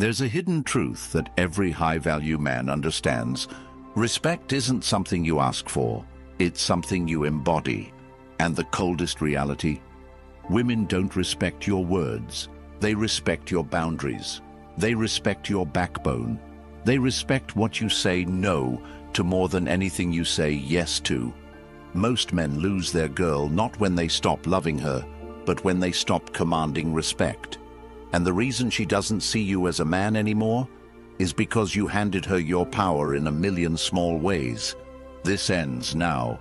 There's a hidden truth that every high-value man understands. Respect isn't something you ask for, it's something you embody. And the coldest reality? Women don't respect your words. They respect your boundaries. They respect your backbone. They respect what you say no to more than anything you say yes to. Most men lose their girl not when they stop loving her, but when they stop commanding respect. And the reason she doesn't see you as a man anymore is because you handed her your power in a million small ways. This ends now.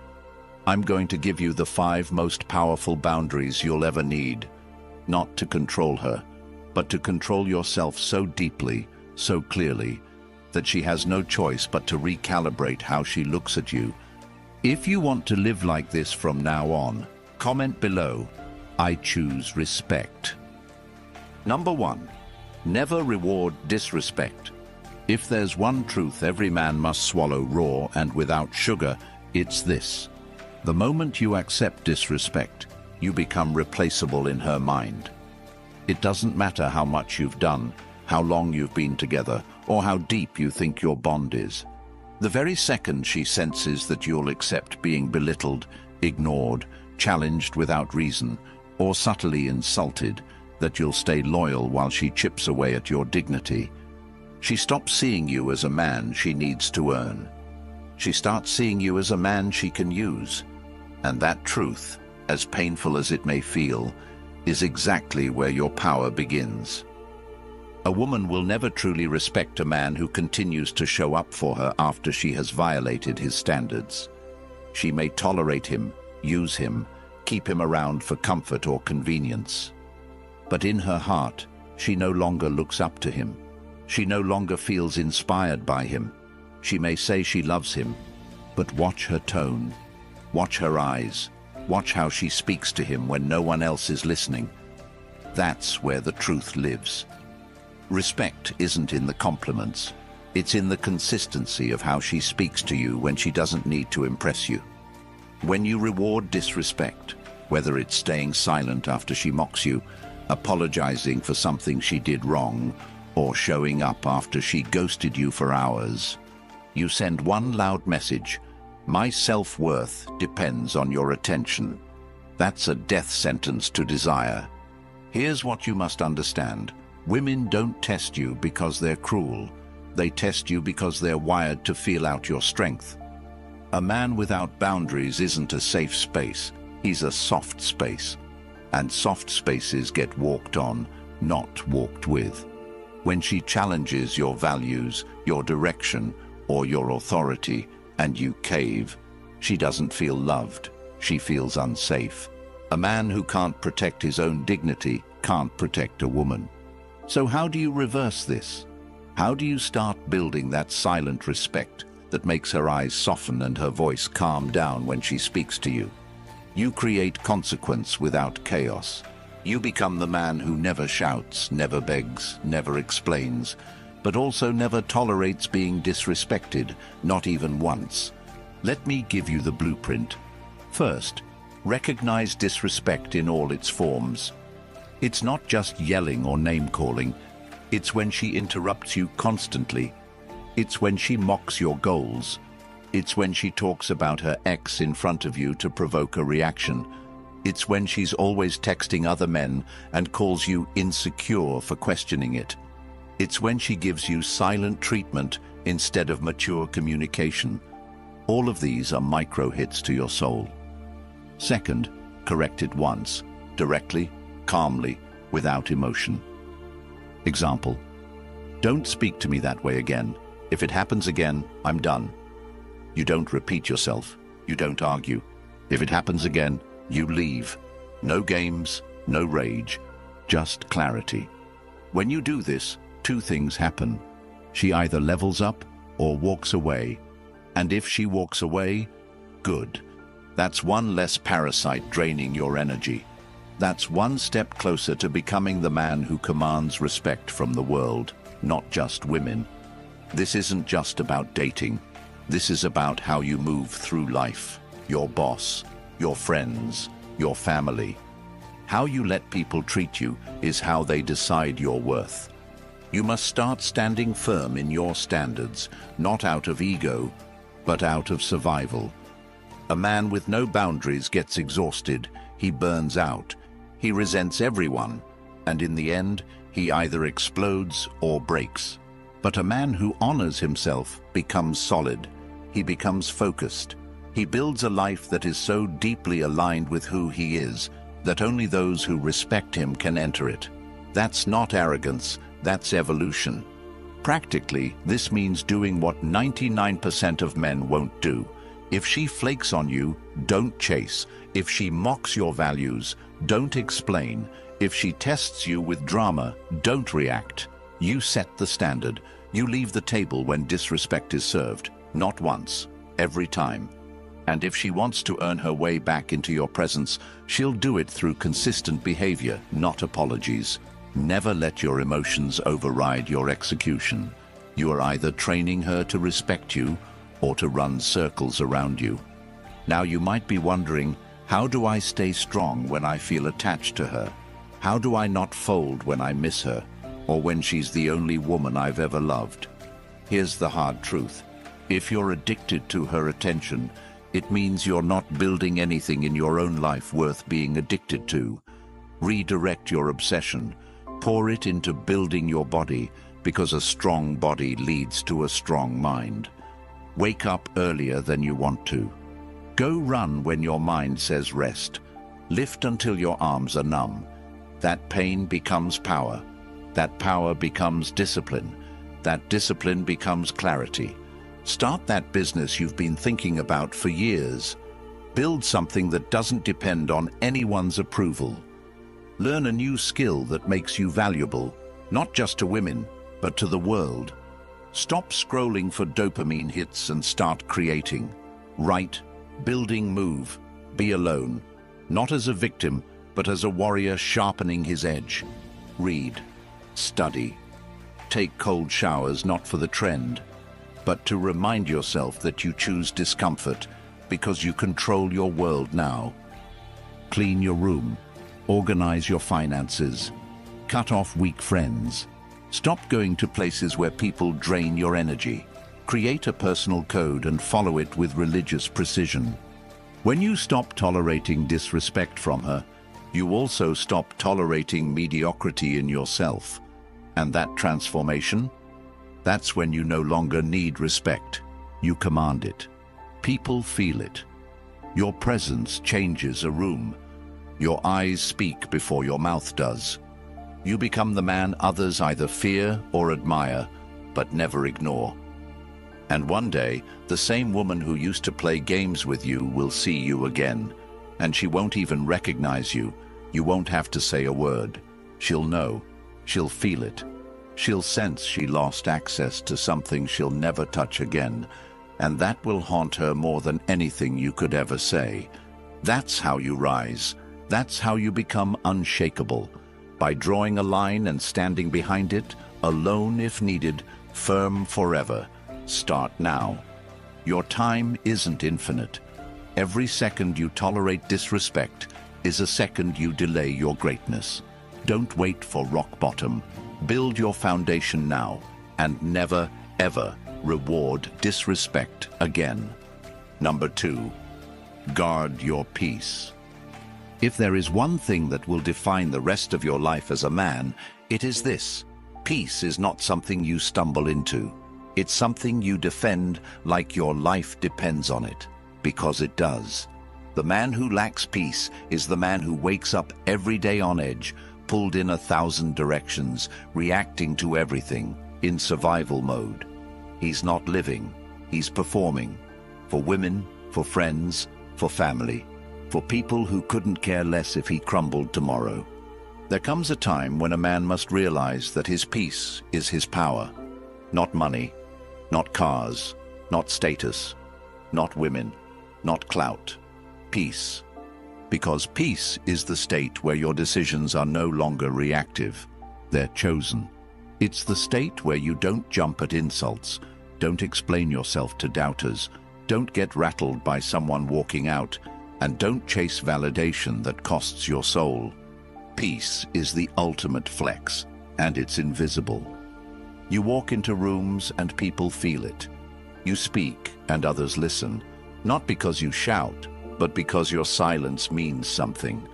I'm going to give you the 5 most powerful boundaries you'll ever need. Not to control her, but to control yourself so deeply, so clearly, that she has no choice but to recalibrate how she looks at you. If you want to live like this from now on, comment below, I choose respect. Number 1. Never reward disrespect. If there's one truth every man must swallow raw and without sugar, it's this. The moment you accept disrespect, you become replaceable in her mind. It doesn't matter how much you've done, how long you've been together, or how deep you think your bond is. The very second she senses that you'll accept being belittled, ignored, challenged without reason, or subtly insulted, that you'll stay loyal while she chips away at your dignity. She stops seeing you as a man she needs to earn. She starts seeing you as a man she can use. And that truth, as painful as it may feel, is exactly where your power begins. A woman will never truly respect a man who continues to show up for her after she has violated his standards. She may tolerate him, use him, keep him around for comfort or convenience. But in her heart, she no longer looks up to him. She no longer feels inspired by him. She may say she loves him, but watch her tone, watch her eyes, watch how she speaks to him when no one else is listening. That's where the truth lives. Respect isn't in the compliments. It's in the consistency of how she speaks to you when she doesn't need to impress you. When you reward disrespect, whether it's staying silent after she mocks you, apologizing for something she did wrong, or showing up after she ghosted you for hours, you send one loud message: my self-worth depends on your attention. That's a death sentence to desire. Here's what you must understand. Women don't test you because they're cruel. They test you because they're wired to feel out your strength. A man without boundaries isn't a safe space. He's a soft space. And soft spaces get walked on, not walked with. When she challenges your values, your direction, or your authority, and you cave, she doesn't feel loved. She feels unsafe. A man who can't protect his own dignity can't protect a woman. So how do you reverse this? How do you start building that silent respect that makes her eyes soften and her voice calm down when she speaks to you? You create consequence without chaos. You become the man who never shouts, never begs, never explains, but also never tolerates being disrespected, not even once. Let me give you the blueprint. First, recognize disrespect in all its forms. It's not just yelling or name-calling. It's when she interrupts you constantly. It's when she mocks your goals. It's when she talks about her ex in front of you to provoke a reaction. It's when she's always texting other men and calls you insecure for questioning it. It's when she gives you silent treatment instead of mature communication. All of these are micro-hits to your soul. Second, correct it once, directly, calmly, without emotion. Example: don't speak to me that way again. If it happens again, I'm done. You don't repeat yourself. You don't argue. If it happens again, you leave. No games, no rage, just clarity. When you do this, 2 things happen. She either levels up or walks away. And if she walks away, good. That's one less parasite draining your energy. That's one step closer to becoming the man who commands respect from the world, not just women. This isn't just about dating. This is about how you move through life, your boss, your friends, your family. How you let people treat you is how they decide your worth. You must start standing firm in your standards, not out of ego, but out of survival. A man with no boundaries gets exhausted, he burns out, he resents everyone, and in the end, he either explodes or breaks. But a man who honors himself becomes solid. He becomes focused. He builds a life that is so deeply aligned with who he is that only those who respect him can enter it. That's not arrogance, that's evolution. Practically, this means doing what 99% of men won't do. If she flakes on you, don't chase. If she mocks your values, don't explain. If she tests you with drama, don't react. You set the standard. You leave the table when disrespect is served. Not once, every time. And if she wants to earn her way back into your presence, she'll do it through consistent behavior, not apologies. Never let your emotions override your execution. You are either training her to respect you or to run circles around you. Now you might be wondering, how do I stay strong when I feel attached to her? How do I not fold when I miss her, or when she's the only woman I've ever loved? Here's the hard truth. If you're addicted to her attention, it means you're not building anything in your own life worth being addicted to. Redirect your obsession. Pour it into building your body, because a strong body leads to a strong mind. Wake up earlier than you want to. Go run when your mind says rest. Lift until your arms are numb. That pain becomes power. That power becomes discipline. That discipline becomes clarity. Start that business you've been thinking about for years. Build something that doesn't depend on anyone's approval. Learn a new skill that makes you valuable, not just to women, but to the world. Stop scrolling for dopamine hits and start creating. Write, building, move, be alone. Not as a victim, but as a warrior sharpening his edge. Read, study. Take cold showers not for the trend, but to remind yourself that you choose discomfort because you control your world now. Clean your room. Organize your finances. Cut off weak friends. Stop going to places where people drain your energy. Create a personal code and follow it with religious precision. When you stop tolerating disrespect from her, you also stop tolerating mediocrity in yourself. And that transformation? That's when you no longer need respect. You command it. People feel it. Your presence changes a room. Your eyes speak before your mouth does. You become the man others either fear or admire, but never ignore. And one day, the same woman who used to play games with you will see you again, and she won't even recognize you. You won't have to say a word. She'll know. She'll feel it. She'll sense she lost access to something she'll never touch again, and that will haunt her more than anything you could ever say. That's how you rise. That's how you become unshakable. By drawing a line and standing behind it, alone if needed, firm forever. Start now. Your time isn't infinite. Every second you tolerate disrespect is a second you delay your greatness. Don't wait for rock bottom. Build your foundation now, and never, ever reward disrespect again. Number 2, guard your peace. If there is one thing that will define the rest of your life as a man, it is this. Peace is not something you stumble into. It's something you defend like your life depends on it, because it does. The man who lacks peace is the man who wakes up every day on edge, pulled in 1,000 directions, reacting to everything, in survival mode. He's not living, he's performing. For women, for friends, for family, for people who couldn't care less if he crumbled tomorrow. There comes a time when a man must realize that his peace is his power. Not money, not cars, not status, not women, not clout. Peace. Because peace is the state where your decisions are no longer reactive. They're chosen. It's the state where you don't jump at insults, don't explain yourself to doubters, don't get rattled by someone walking out, and don't chase validation that costs your soul. Peace is the ultimate flex, and it's invisible. You walk into rooms and people feel it. You speak and others listen, not because you shout, but because your silence means something.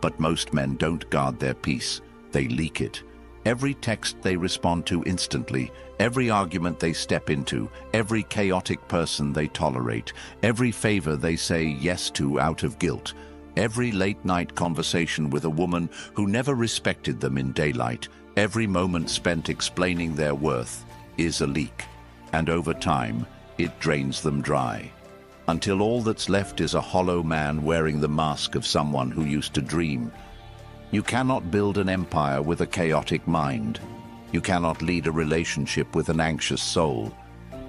But most men don't guard their peace, they leak it. Every text they respond to instantly, every argument they step into, every chaotic person they tolerate, every favor they say yes to out of guilt, every late-night conversation with a woman who never respected them in daylight, every moment spent explaining their worth is a leak, and over time, it drains them dry. Until all that's left is a hollow man wearing the mask of someone who used to dream. You cannot build an empire with a chaotic mind. You cannot lead a relationship with an anxious soul.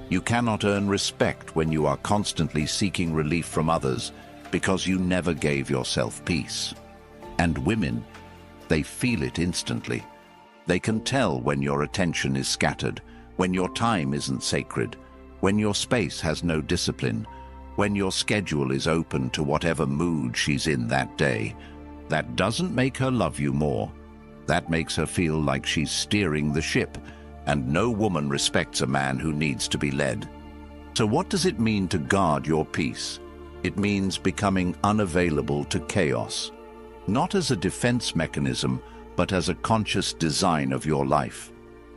You cannot earn respect when you are constantly seeking relief from others because you never gave yourself peace. And women, they feel it instantly. They can tell when your attention is scattered, when your time isn't sacred, when your space has no discipline, when your schedule is open to whatever mood she's in that day. That doesn't make her love you more. That makes her feel like she's steering the ship, and no woman respects a man who needs to be led. So what does it mean to guard your peace? It means becoming unavailable to chaos, not as a defense mechanism, but as a conscious design of your life.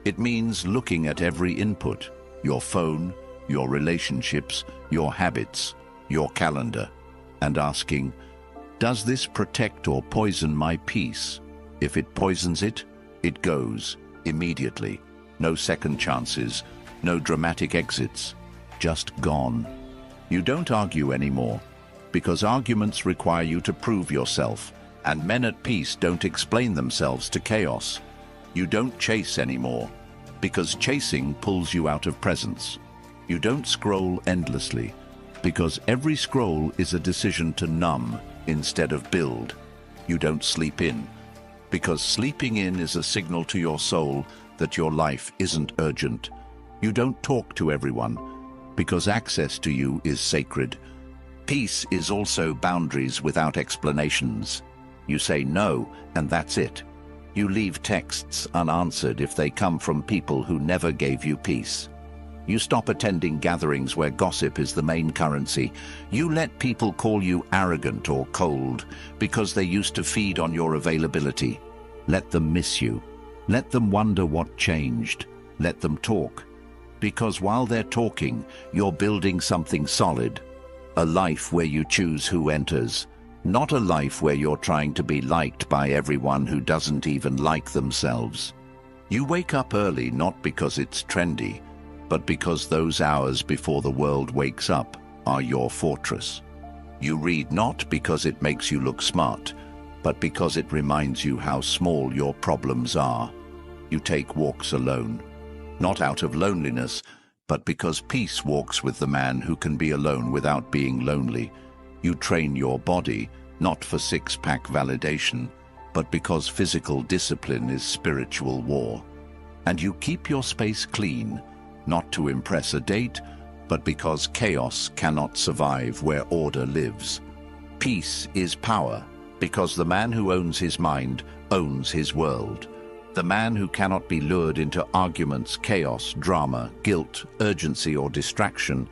It means looking at every input, your phone, your relationships, your habits, your calendar, and asking, does this protect or poison my peace? If it poisons it, it goes immediately. No second chances, no dramatic exits, just gone. You don't argue anymore, because arguments require you to prove yourself, and men at peace don't explain themselves to chaos. You don't chase anymore, because chasing pulls you out of presence. You don't scroll endlessly, because every scroll is a decision to numb instead of build. You don't sleep in, because sleeping in is a signal to your soul that your life isn't urgent. You don't talk to everyone, because access to you is sacred. Peace is also boundaries without explanations. You say no, and that's it. You leave texts unanswered if they come from people who never gave you peace. You stop attending gatherings where gossip is the main currency. You let people call you arrogant or cold because they used to feed on your availability. Let them miss you. Let them wonder what changed. Let them talk. Because while they're talking, you're building something solid. A life where you choose who enters. Not a life where you're trying to be liked by everyone who doesn't even like themselves. You wake up early not because it's trendy, but because those hours before the world wakes up are your fortress. You read not because it makes you look smart, but because it reminds you how small your problems are. You take walks alone, not out of loneliness, but because peace walks with the man who can be alone without being lonely. You train your body, not for six-pack validation, but because physical discipline is spiritual war. And you keep your space clean, not to impress a date, but because chaos cannot survive where order lives. Peace is power, because the man who owns his mind owns his world. The man who cannot be lured into arguments, chaos, drama, guilt, urgency, or distraction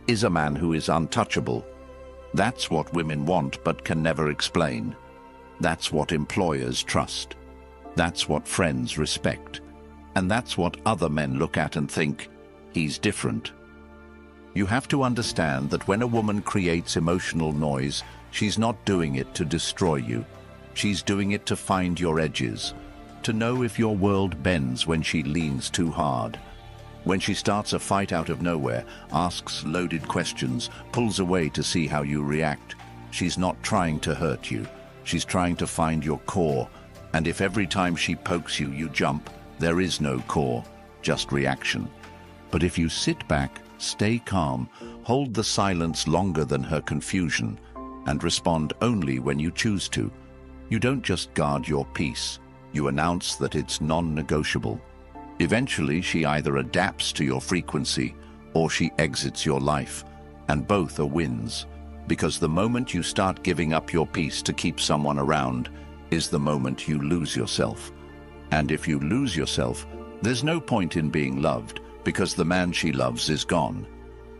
is a man who is untouchable. That's what women want but can never explain. That's what employers trust. That's what friends respect. And that's what other men look at and think, he's different. You have to understand that when a woman creates emotional noise, she's not doing it to destroy you. She's doing it to find your edges, to know if your world bends when she leans too hard. When she starts a fight out of nowhere, asks loaded questions, pulls away to see how you react, she's not trying to hurt you. She's trying to find your core. And if every time she pokes you, you jump, there is no core, just reaction. But if you sit back, stay calm, hold the silence longer than her confusion, and respond only when you choose to, you don't just guard your peace, you announce that it's non-negotiable. Eventually, she either adapts to your frequency or she exits your life, and both are wins, because the moment you start giving up your peace to keep someone around is the moment you lose yourself. And if you lose yourself, There's no point in being loved because the man she loves is gone.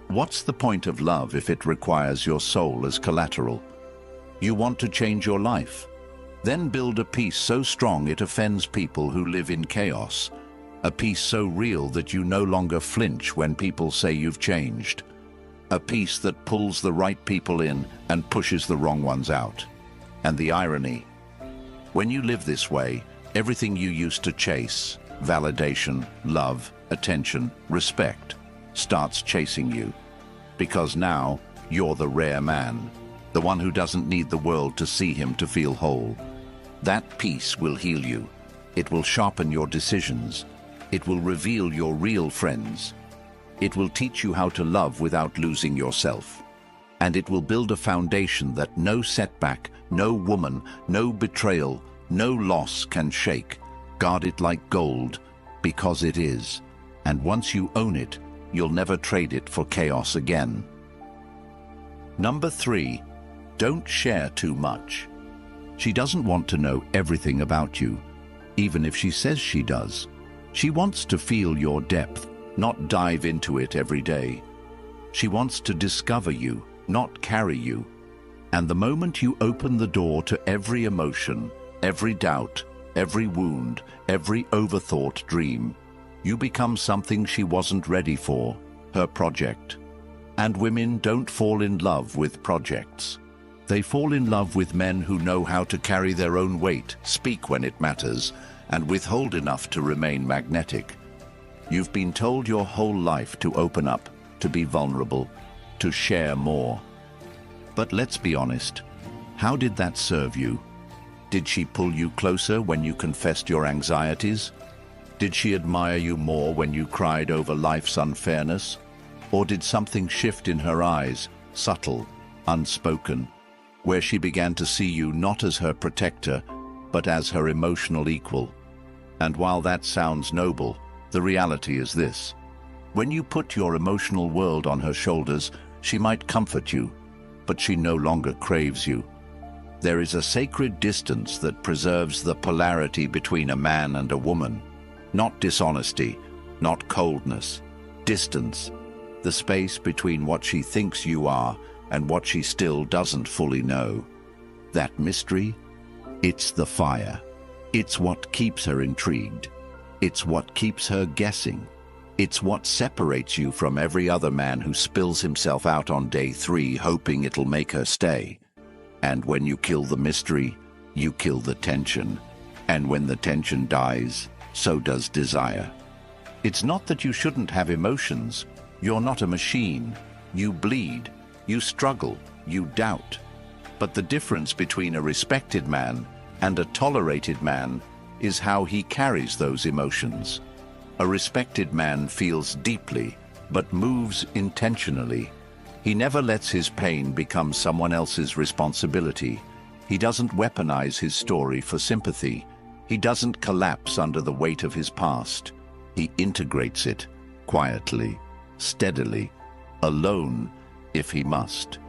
What's the point of love if it requires your soul as collateral? You want to change your life? Then build a peace so strong it offends people who live in chaos. A peace so real that you no longer flinch when people say you've changed. A peace that pulls the right people in and pushes the wrong ones out. And the irony, when you live this way, everything you used to chase, validation, love, attention, respect, starts chasing you. Because now, you're the rare man, the one who doesn't need the world to see him to feel whole. That peace will heal you. It will sharpen your decisions. It will reveal your real friends. It will teach you how to love without losing yourself. And it will build a foundation that no setback, no woman, no betrayal, no loss can shake. Guard it like gold, because it is. And once you own it, you'll never trade it for chaos again. Number 3, don't share too much. She doesn't want to know everything about you, even if she says she does. She wants to feel your depth, not dive into it every day. She wants to discover you, not carry you. And the moment you open the door to every emotion, every doubt, every wound, every overthought dream, you become something she wasn't ready for, her project. And women don't fall in love with projects. They fall in love with men who know how to carry their own weight, speak when it matters, and withhold enough to remain magnetic. You've been told your whole life to open up, to be vulnerable, to share more. But let's be honest, how did that serve you? Did she pull you closer when you confessed your anxieties? Did she admire you more when you cried over life's unfairness? Or did something shift in her eyes, subtle, unspoken, where she began to see you not as her protector, but as her emotional equal? And while that sounds noble, the reality is this. When you put your emotional world on her shoulders, she might comfort you, but she no longer craves you. There is a sacred distance that preserves the polarity between a man and a woman. Not dishonesty, not coldness. Distance, the space between what she thinks you are and what she still doesn't fully know. That mystery, it's the fire. It's what keeps her intrigued. It's what keeps her guessing. It's what separates you from every other man who spills himself out on day 3 hoping it'll make her stay. And when you kill the mystery, you kill the tension. And when the tension dies, so does desire. It's not that you shouldn't have emotions. You're not a machine. You bleed. You struggle. You doubt. But the difference between a respected man and a tolerated man is how he carries those emotions. A respected man feels deeply, but moves intentionally. He never lets his pain become someone else's responsibility. He doesn't weaponize his story for sympathy. He doesn't collapse under the weight of his past. He integrates it, quietly, steadily, alone, if he must.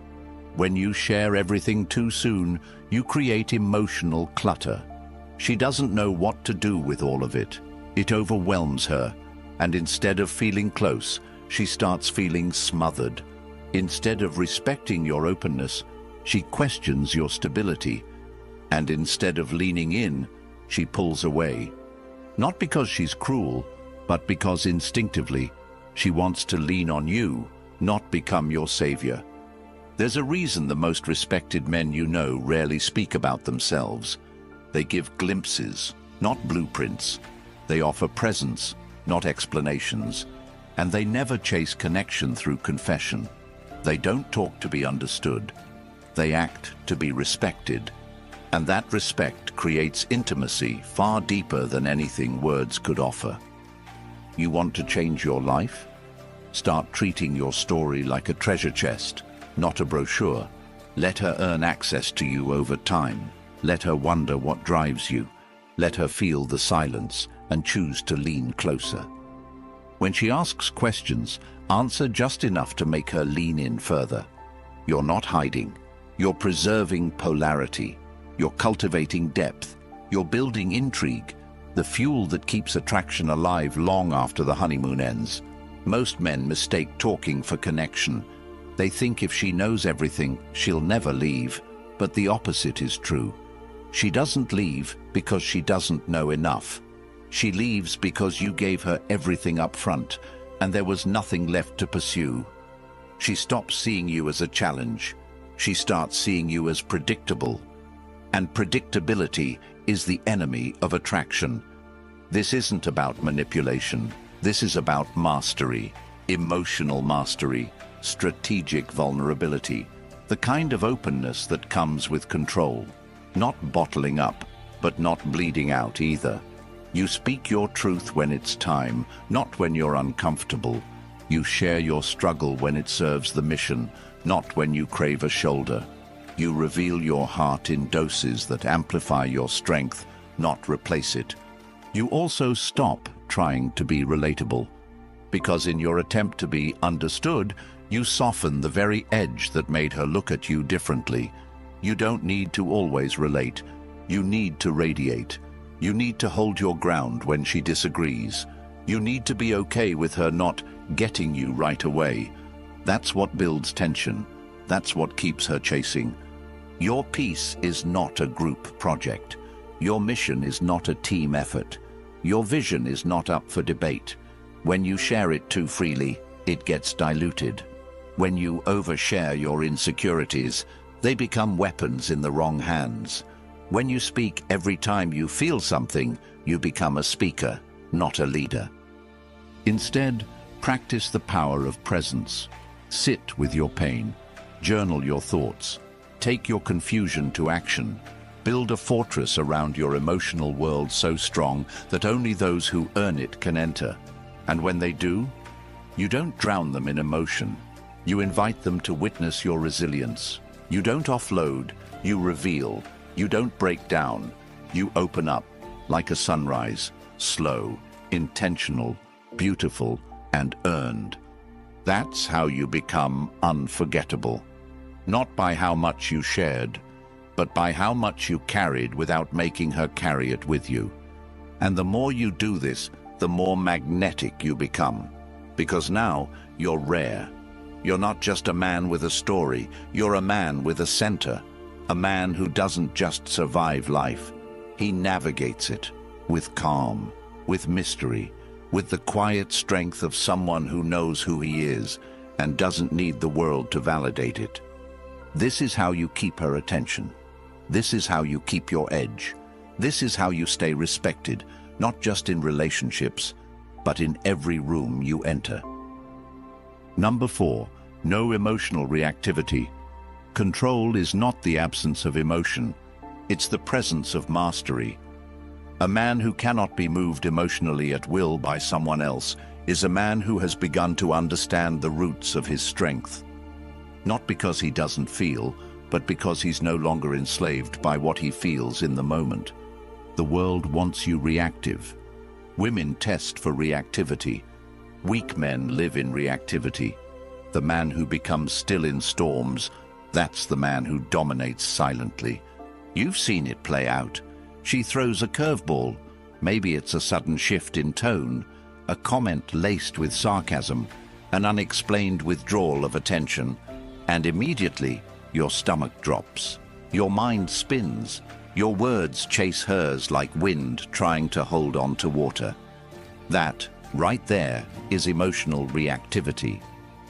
When you share everything too soon, you create emotional clutter. She doesn't know what to do with all of it. It overwhelms her, and instead of feeling close, she starts feeling smothered. Instead of respecting your openness, she questions your stability. And instead of leaning in, she pulls away. Not because she's cruel, but because instinctively, she wants to lean on you, not become your savior. There's a reason the most respected men you know rarely speak about themselves. They give glimpses, not blueprints. They offer presence, not explanations. And they never chase connection through confession. They don't talk to be understood. They act to be respected. And that respect creates intimacy far deeper than anything words could offer. You want to change your life? Start treating your story like a treasure chest, not a brochure. Let her earn access to you over time. Let her wonder what drives you. Let her feel the silence and choose to lean closer. When she asks questions, answer just enough to make her lean in further. You're not hiding. You're preserving polarity. You're cultivating depth. You're building intrigue. the fuel that keeps attraction alive long after the honeymoon ends. Most men mistake talking for connection. They think if she knows everything, she'll never leave, but the opposite is true. She doesn't leave because she doesn't know enough. She leaves because you gave her everything up front, and there was nothing left to pursue. She stops seeing you as a challenge. She starts seeing you as predictable. And predictability is the enemy of attraction. This isn't about manipulation. This is about mastery, emotional mastery, strategic vulnerability, the kind of openness that comes with control. Not bottling up, but not bleeding out either. You speak your truth when it's time, not when you're uncomfortable. You share your struggle when it serves the mission, not when you crave a shoulder. You reveal your heart in doses that amplify your strength, not replace it. You also stop trying to be relatable, because in your attempt to be understood, you soften the very edge that made her look at you differently. You don't need to always relate. You need to radiate. You need to hold your ground when she disagrees. You need to be okay with her not getting you right away. That's what builds tension. That's what keeps her chasing. Your peace is not a group project. Your mission is not a team effort. Your vision is not up for debate. When you share it too freely, it gets diluted. When you overshare your insecurities, they become weapons in the wrong hands. When you speak every time you feel something, you become a speaker, not a leader. Instead, practice the power of presence. Sit with your pain. Journal your thoughts. Take your confusion to action. Build a fortress around your emotional world so strong that only those who earn it can enter. And when they do, you don't drown them in emotion. You invite them to witness your resilience. You don't offload, you reveal. You don't break down, you open up, like a sunrise, slow, intentional, beautiful, and earned. That's how you become unforgettable. Not by how much you shared, but by how much you carried without making her carry it with you. And the more you do this, the more magnetic you become. Because now you're rare. You're not just a man with a story, you're a man with a center. A man who doesn't just survive life. He navigates it with calm, with mystery, with the quiet strength of someone who knows who he is and doesn't need the world to validate it. This is how you keep her attention. This is how you keep your edge. This is how you stay respected, not just in relationships, but in every room you enter. Number 4, no emotional reactivity. Control is not the absence of emotion, it's the presence of mastery. A man who cannot be moved emotionally at will by someone else is a man who has begun to understand the roots of his strength. Not because he doesn't feel, but because he's no longer enslaved by what he feels in the moment. The world wants you reactive. Women test for reactivity. Weak men live in reactivity. The man who becomes still in storms, that's the man who dominates silently. You've seen it play out. She throws a curveball. Maybe it's a sudden shift in tone, a comment laced with sarcasm, an unexplained withdrawal of attention, and immediately your stomach drops. Your mind spins. Your words chase hers like wind trying to hold on to water. That, right there, is emotional reactivity.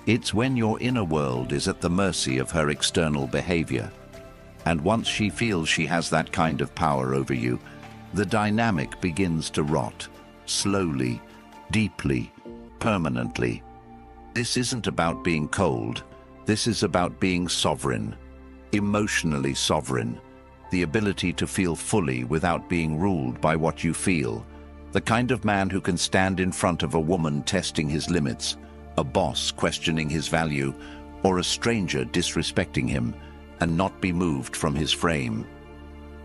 It's when your inner world is at the mercy of her external behavior. And once she feels she has that kind of power over you, the dynamic begins to rot, slowly, deeply, permanently. This isn't about being cold. This is about being sovereign, emotionally sovereign, the ability to feel fully without being ruled by what you feel, the kind of man who can stand in front of a woman testing his limits, a boss questioning his value, or a stranger disrespecting him, and not be moved from his frame.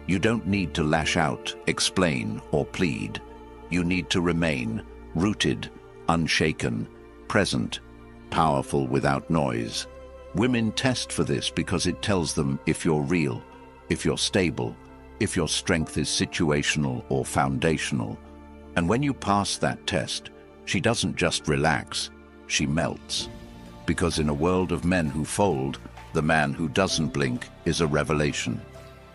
You don't need to lash out, explain, or plead. You need to remain rooted, unshaken, present, powerful without noise. Women test for this because it tells them if you're real, if you're stable, if your strength is situational or foundational. And when you pass that test, she doesn't just relax, she melts. Because in a world of men who fold, the man who doesn't blink is a revelation.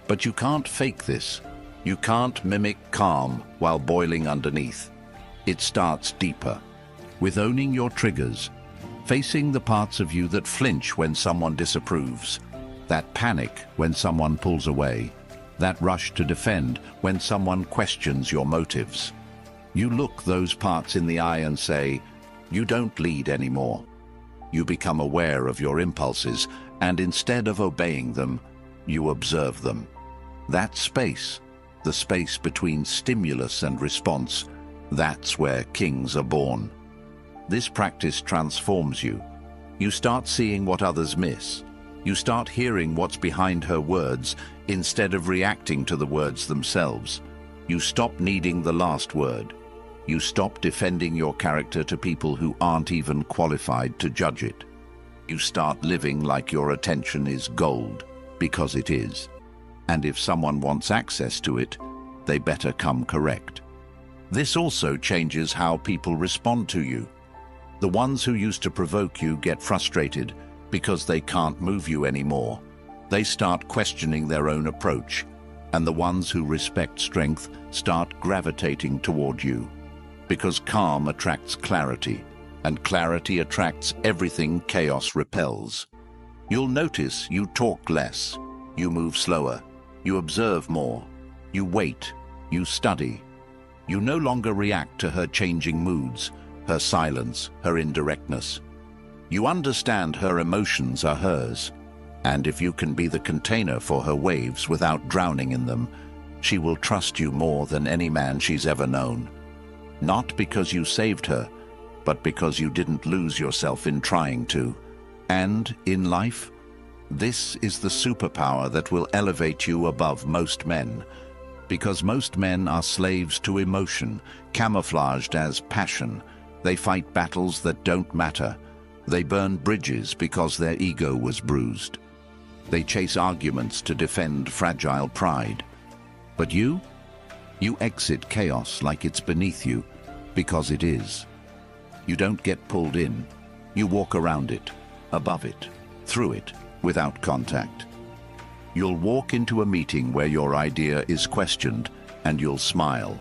But you can't fake this. You can't mimic calm while boiling underneath. It starts deeper, with owning your triggers, facing the parts of you that flinch when someone disapproves, that panic when someone pulls away, that rush to defend when someone questions your motives. You look those parts in the eye and say, you don't lead anymore. You become aware of your impulses, and instead of obeying them, you observe them. That space, the space between stimulus and response, that's where kings are born. This practice transforms you. You start seeing what others miss. You start hearing what's behind her words instead of reacting to the words themselves. You stop needing the last word. You stop defending your character to people who aren't even qualified to judge it. You start living like your attention is gold, because it is. And if someone wants access to it, they better come correct. This also changes how people respond to you. The ones who used to provoke you get frustrated because they can't move you anymore. They start questioning their own approach, and the ones who respect strength start gravitating toward you. Because calm attracts clarity, and clarity attracts everything chaos repels. You'll notice you talk less, you move slower, you observe more, you wait, you study. You no longer react to her changing moods, her silence, her indirectness. You understand her emotions are hers, and if you can be the container for her waves without drowning in them, she will trust you more than any man she's ever known. Not because you saved her, but because you didn't lose yourself in trying to. And in life, this is the superpower that will elevate you above most men. Because most men are slaves to emotion, camouflaged as passion. They fight battles that don't matter. They burn bridges because their ego was bruised. They chase arguments to defend fragile pride. But you exit chaos like it's beneath you, because it is. You don't get pulled in. You walk around it, above it, through it, without contact. You'll walk into a meeting where your idea is questioned, and you'll smile.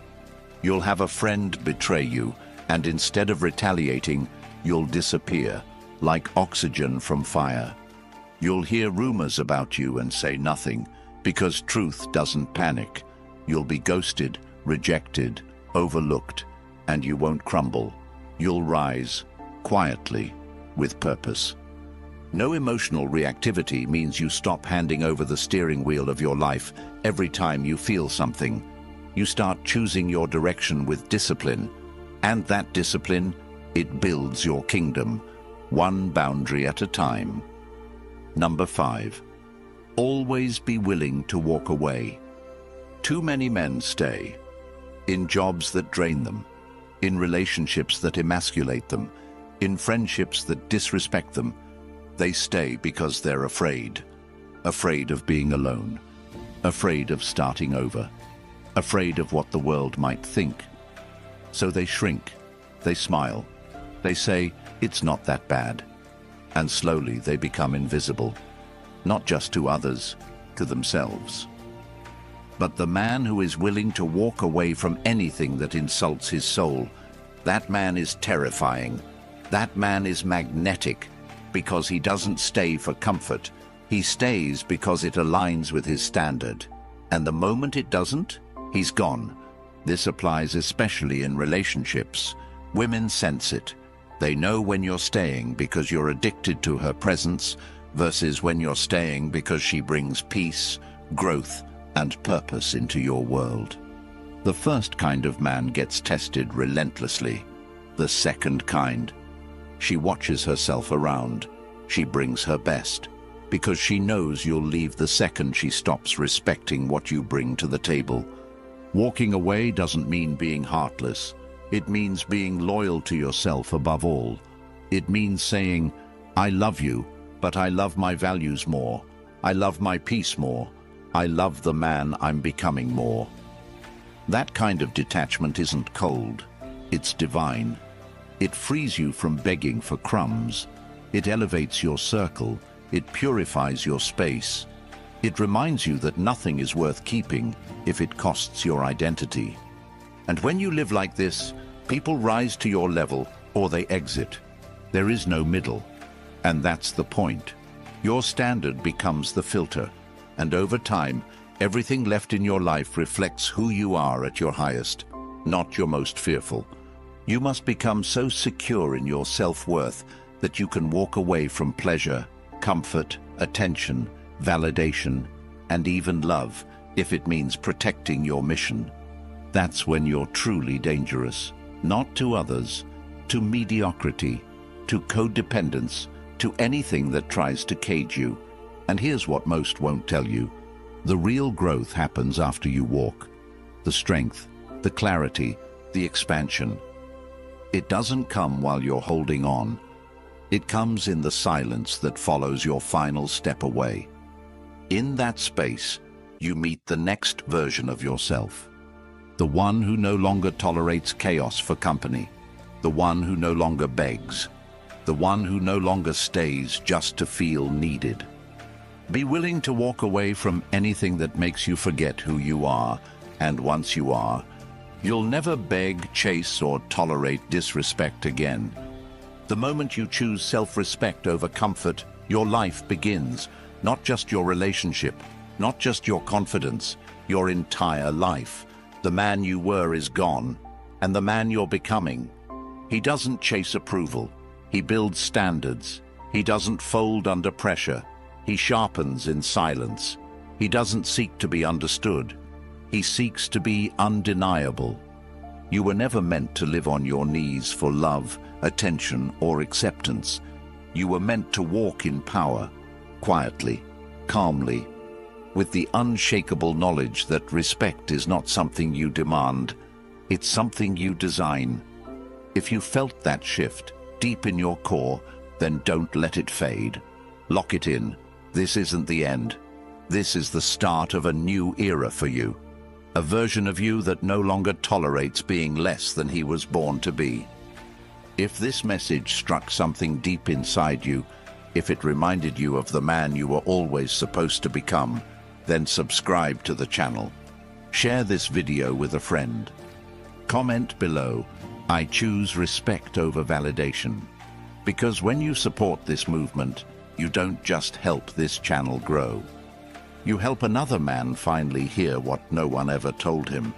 You'll have a friend betray you, and instead of retaliating, you'll disappear, like oxygen from fire. You'll hear rumors about you and say nothing, because truth doesn't panic. You'll be ghosted, rejected, overlooked, and you won't crumble. You'll rise, quietly, with purpose. No emotional reactivity means you stop handing over the steering wheel of your life every time you feel something. You start choosing your direction with discipline, and that discipline, it builds your kingdom, one boundary at a time. Number 5, always be willing to walk away. Too many men stay in jobs that drain them, in relationships that emasculate them, in friendships that disrespect them. They stay because they're afraid of being alone, afraid of starting over, afraid of what the world might think. So they shrink, they smile, they say, it's not that bad. And slowly they become invisible, not just to others, to themselves. But the man who is willing to walk away from anything that insults his soul, that man is terrifying. That man is magnetic, because he doesn't stay for comfort. He stays because it aligns with his standard. And the moment it doesn't, he's gone. This applies especially in relationships. Women sense it. They know when you're staying because you're addicted to her presence versus when you're staying because she brings peace, growth, and purpose into your world. The first kind of man gets tested relentlessly. The second kind, she watches herself around. She brings her best, because she knows you'll leave the second she stops respecting what you bring to the table. Walking away doesn't mean being heartless. It means being loyal to yourself above all. It means saying, I love you, but I love my values more. I love my peace more. I love the man I'm becoming more. That kind of detachment isn't cold, it's divine. It frees you from begging for crumbs. It elevates your circle. It purifies your space. It reminds you that nothing is worth keeping if it costs your identity. And when you live like this, people rise to your level or they exit. There is no middle. And that's the point. Your standard becomes the filter. And over time, everything left in your life reflects who you are at your highest, not your most fearful. You must become so secure in your self-worth that you can walk away from pleasure, comfort, attention, validation, and even love, if it means protecting your mission. That's when you're truly dangerous, not to others, to mediocrity, to codependence, to anything that tries to cage you. And here's what most won't tell you. The real growth happens after you walk. The strength, the clarity, the expansion. It doesn't come while you're holding on. It comes in the silence that follows your final step away. In that space, you meet the next version of yourself. The one who no longer tolerates chaos for company. The one who no longer begs. The one who no longer stays just to feel needed. Be willing to walk away from anything that makes you forget who you are, and once you are, you'll never beg, chase, or tolerate disrespect again. The moment you choose self-respect over comfort, your life begins. Not just your relationship, not just your confidence, your entire life. The man you were is gone, and the man you're becoming. He doesn't chase approval. He builds standards. He doesn't fold under pressure. He sharpens in silence. He doesn't seek to be understood. He seeks to be undeniable. You were never meant to live on your knees for love, attention, or acceptance. You were meant to walk in power, quietly, calmly, with the unshakable knowledge that respect is not something you demand, it's something you design. If you felt that shift deep in your core, then don't let it fade. Lock it in. This isn't the end. This is the start of a new era for you. A version of you that no longer tolerates being less than he was born to be. If this message struck something deep inside you, if it reminded you of the man you were always supposed to become, then subscribe to the channel. Share this video with a friend. Comment below, I choose respect over validation. Because when you support this movement, you don't just help this channel grow. You help another man finally hear what no one ever told him.